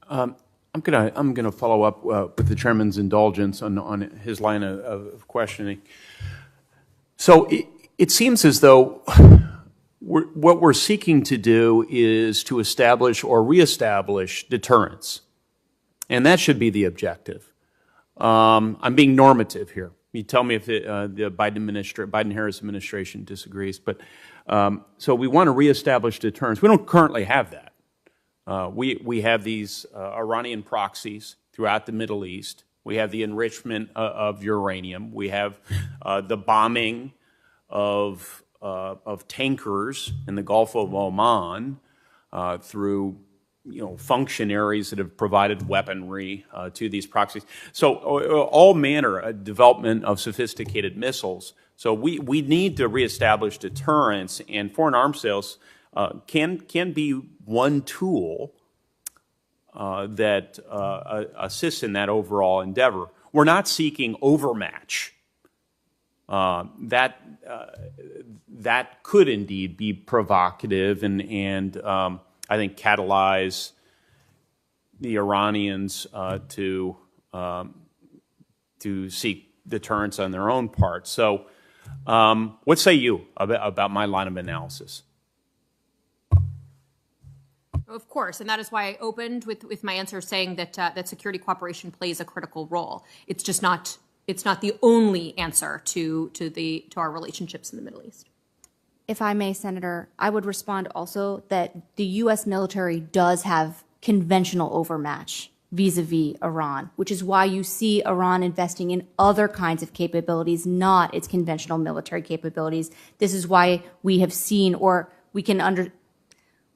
I'm gonna follow up with the chairman's indulgence on his line of questioning. So it seems as though what we're seeking to do is to establish or reestablish deterrence, and that should be the objective. I'm being normative here. You tell me if the Biden-Harris administration disagrees, but so we want to reestablish deterrence. We don't currently have that. We have these Iranian proxies throughout the Middle East. We have the enrichment of uranium. We have the bombing of tankers in the Gulf of Oman through functionaries that have provided weaponry to these proxies. So all manner of development of sophisticated missiles. So we need to reestablish deterrence, and foreign arms sales can be one tool that assists in that overall endeavor. We're not seeking overmatch. That could indeed be provocative and I think catalyze the Iranians to seek deterrence on their own part. So, what say you about my line of analysis? Of course, and that is why I opened with my answer saying that that security cooperation plays a critical role. It's just not the only answer to our relationships in the Middle East. If I may, Senator, I would respond also that the U.S. military does have conventional overmatch vis-a-vis Iran, which is why you see Iran investing in other kinds of capabilities, not its conventional military capabilities. This is why we have seen, or we can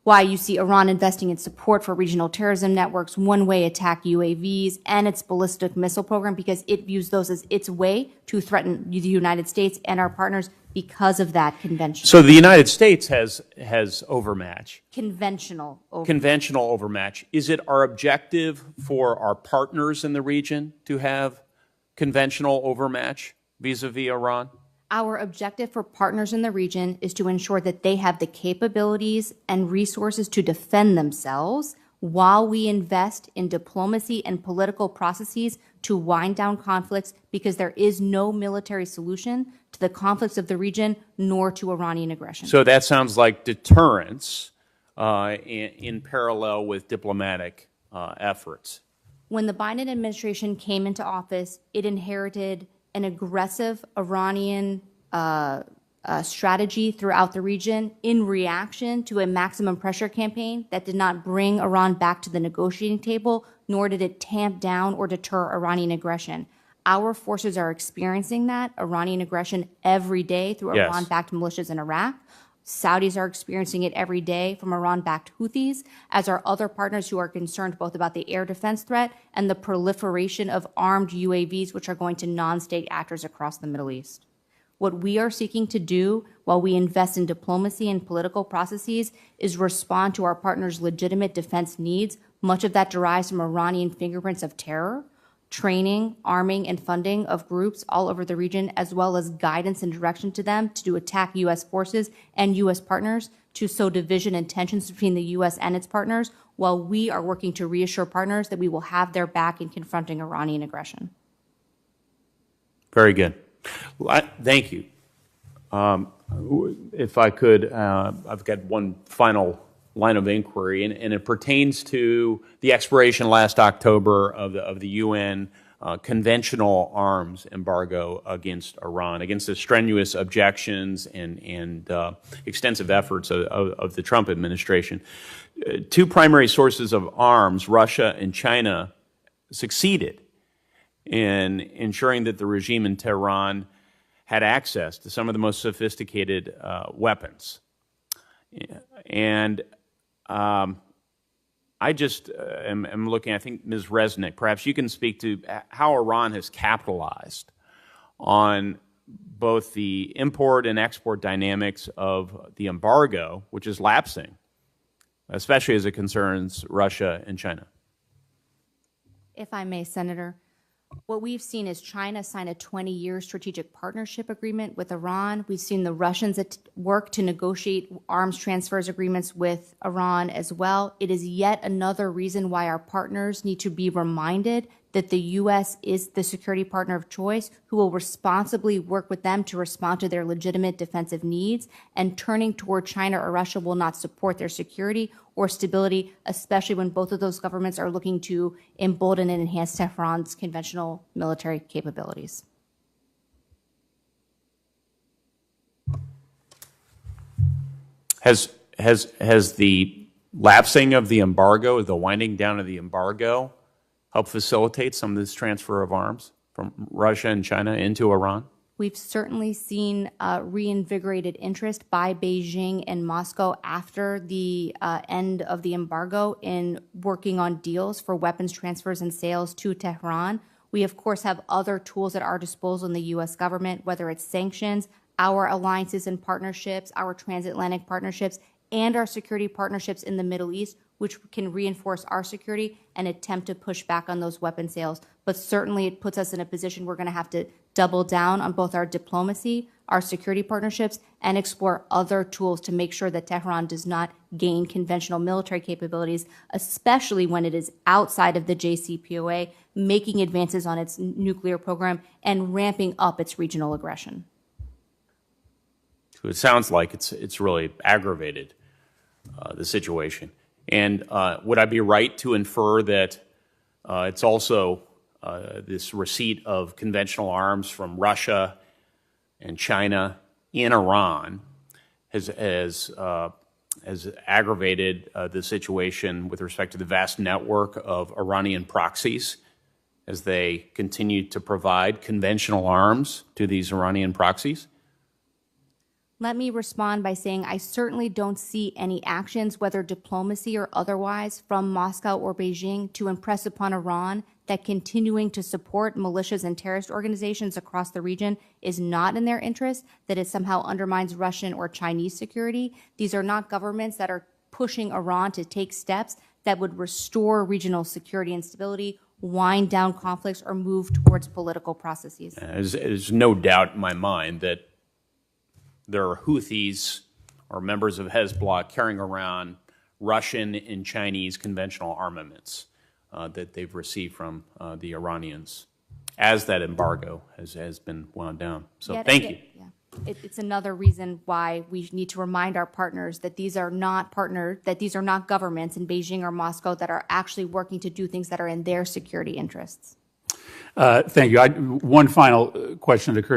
why you see Iran investing in support for regional terrorism networks, one-way attack UAVs, and its ballistic missile program, because it views those as its way to threaten the United States and our partners because of that convention. So the United States has overmatch. Conventional overmatch. Is it our objective for our partners in the region to have conventional overmatch vis-a-vis Iran? Our objective for partners in the region is to ensure that they have the capabilities and resources to defend themselves while we invest in diplomacy and political processes to wind down conflicts, because there is no military solution to the conflicts of the region nor to Iranian aggression. So that sounds like deterrence in parallel with diplomatic efforts. When the Biden administration came into office, it inherited an aggressive Iranian strategy throughout the region in reaction to a maximum pressure campaign that did not bring Iran back to the negotiating table, nor did it tamp down or deter Iranian aggression. Our forces are experiencing that Iranian aggression every day through Iran-backed militias in Iraq. Saudis are experiencing it every day from Iran-backed Houthis, as are other partners who are concerned both about the air defense threat and the proliferation of armed UAVs, which are going to non-state actors across the Middle East. What we are seeking to do while we invest in diplomacy and political processes is respond to our partners' legitimate defense needs. Much of that derives from Iranian fingerprints of terror, training, arming, and funding of groups all over the region, as well as guidance and direction to them to attack U.S. forces and U.S. partners, to sow division and tensions between the U.S. and its partners, while we are working to reassure partners that we will have their back in confronting Iranian aggression. Very good. Thank you. If I could, I've got one final line of inquiry, and it pertains to the expiration last October of the UN conventional arms embargo against Iran, against the strenuous objections and extensive efforts of the Trump administration. Two primary sources of arms, Russia and China, succeeded in ensuring that the regime in Tehran had access to some of the most sophisticated weapons. And I just am looking, I think, Ms. Resnick, perhaps you can speak to how Iran has capitalized on both the import and export dynamics of the embargo, which is lapsing, especially as it concerns Russia and China. If I may, Senator, What we've seen is China sign a 20-year strategic partnership agreement with Iran. We've seen the Russians work to negotiate arms transfers agreements with Iran as well. It is yet another reason why our partners need to be reminded that the U.S. is the security partner of choice who will responsibly work with them to respond to their legitimate defensive needs, and turning toward China or Russia will not support their security or stability, especially when both of those governments are looking to embolden and enhance Tehran's conventional military capabilities. Has the lapsing of the embargo, the winding down of the embargo, help facilitate some of this transfer of arms from Russia and China into Iran? We've certainly seen reinvigorated interest by Beijing and Moscow after the end of the embargo in working on deals for weapons transfers and sales to Tehran. We, of course, have other tools at our disposal in the U.S. government, whether it's sanctions, our alliances and partnerships, our transatlantic partnerships, and our security partnerships in the Middle East, which can reinforce our security and attempt to push back on those weapon sales. But certainly it puts us in a position we're going to have to double down on both our diplomacy, our security partnerships, and explore other tools to make sure that Tehran does not gain conventional military capabilities, especially when it is outside of the JCPOA, making advances on its nuclear program and ramping up its regional aggression. So it sounds like it's really aggravated, the situation. And would I be right to infer that it's also this receipt of conventional arms from Russia and China in Iran has aggravated the situation with respect to the vast network of Iranian proxies as they continue to provide conventional arms to these Iranian proxies? Let me respond by saying I certainly don't see any actions, whether diplomacy or otherwise, from Moscow or Beijing to impress upon Iran that continuing to support militias and terrorist organizations across the region is not in their interest, that it somehow undermines Russian or Chinese security. These are not governments that are pushing Iran to take steps that would restore regional security and stability, wind down conflicts, or move towards political processes. There's no doubt in my mind that there are Houthis or members of Hezbollah carrying around Russian and Chinese conventional armaments that they've received from the Iranians as that embargo has been wound down. So thank you. Yeah. It's another reason why we need to remind our partners that these are not governments in Beijing or Moscow that are actually working to do things that are in their security interests. Thank you. One final question that occurred